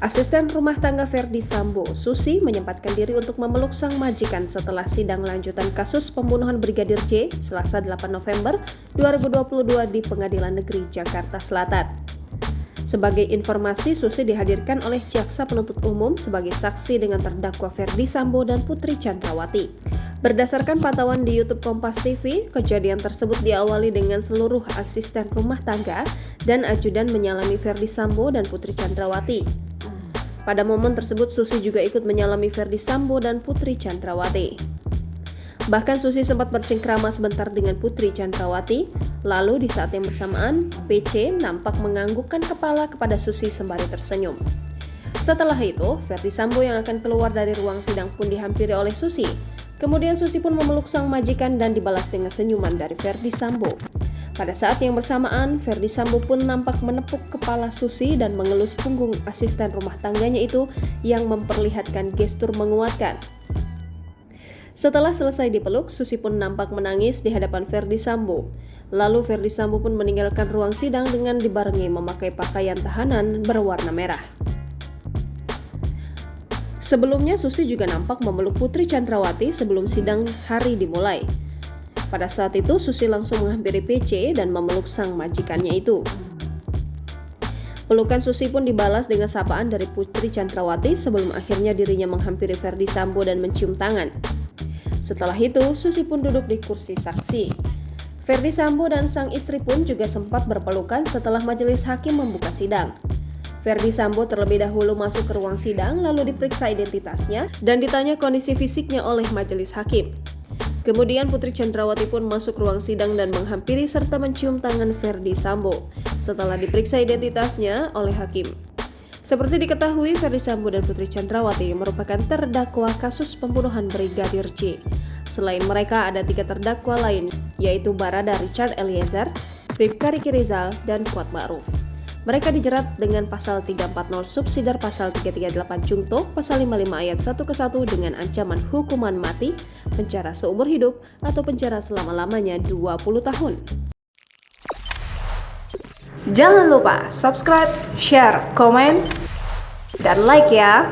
Asisten rumah tangga Ferdy Sambo, Susi, menyempatkan diri untuk memeluk sang majikan setelah sidang lanjutan kasus pembunuhan Brigadir J Selasa 8 November 2022 di Pengadilan Negeri Jakarta Selatan. Sebagai informasi, Susi dihadirkan oleh Jaksa Penuntut Umum sebagai saksi dengan terdakwa Ferdy Sambo dan Putri Chandrawati. Berdasarkan pantauan di YouTube Kompas TV, kejadian tersebut diawali dengan seluruh asisten rumah tangga dan ajudan menyalami Ferdy Sambo dan Putri Chandrawati. Pada momen tersebut, Susi juga ikut menyalami Ferdy Sambo dan Putri Chandrawati. Bahkan Susi sempat bercengkrama sebentar dengan Putri Chandrawati, lalu di saat yang bersamaan, PC nampak menganggukkan kepala kepada Susi sembari tersenyum. Setelah itu, Ferdy Sambo yang akan keluar dari ruang sidang pun dihampiri oleh Susi. Kemudian Susi pun memeluk sang majikan dan dibalas dengan senyuman dari Ferdy Sambo. Pada saat yang bersamaan, Ferdy Sambo pun nampak menepuk kepala Susi dan mengelus punggung asisten rumah tangganya itu yang memperlihatkan gestur menguatkan. Setelah selesai dipeluk, Susi pun nampak menangis di hadapan Ferdy Sambo. Lalu Ferdy Sambo pun meninggalkan ruang sidang dengan dibarengi memakai pakaian tahanan berwarna merah. Sebelumnya, Susi juga nampak memeluk Putri Chandrawati sebelum sidang hari dimulai. Pada saat itu, Susi langsung menghampiri PC dan memeluk sang majikannya itu. Pelukan Susi pun dibalas dengan sapaan dari Putri Chandrawati sebelum akhirnya dirinya menghampiri Ferdy Sambo dan mencium tangan. Setelah itu, Susi pun duduk di kursi saksi. Ferdy Sambo dan sang istri pun juga sempat berpelukan setelah majelis hakim membuka sidang. Ferdy Sambo terlebih dahulu masuk ke ruang sidang lalu diperiksa identitasnya dan ditanya kondisi fisiknya oleh majelis hakim. Kemudian Putri Chandrawati pun masuk ruang sidang dan menghampiri serta mencium tangan Ferdy Sambo setelah diperiksa identitasnya oleh hakim. Seperti diketahui, Ferdy Sambo dan Putri Chandrawati merupakan terdakwa kasus pembunuhan Brigadir J. Selain mereka ada 3 terdakwa lain, yaitu Barada Richard Eliezer, Bribka Riki Rizal, dan Kuat Ma'ruf. Mereka dijerat dengan pasal 340 subsidiar pasal 338 Jungto, pasal 55 ayat 1 ke 1 dengan ancaman hukuman mati, penjara seumur hidup, atau penjara selama-lamanya 20 tahun. Jangan lupa subscribe, share, komen, dan like ya!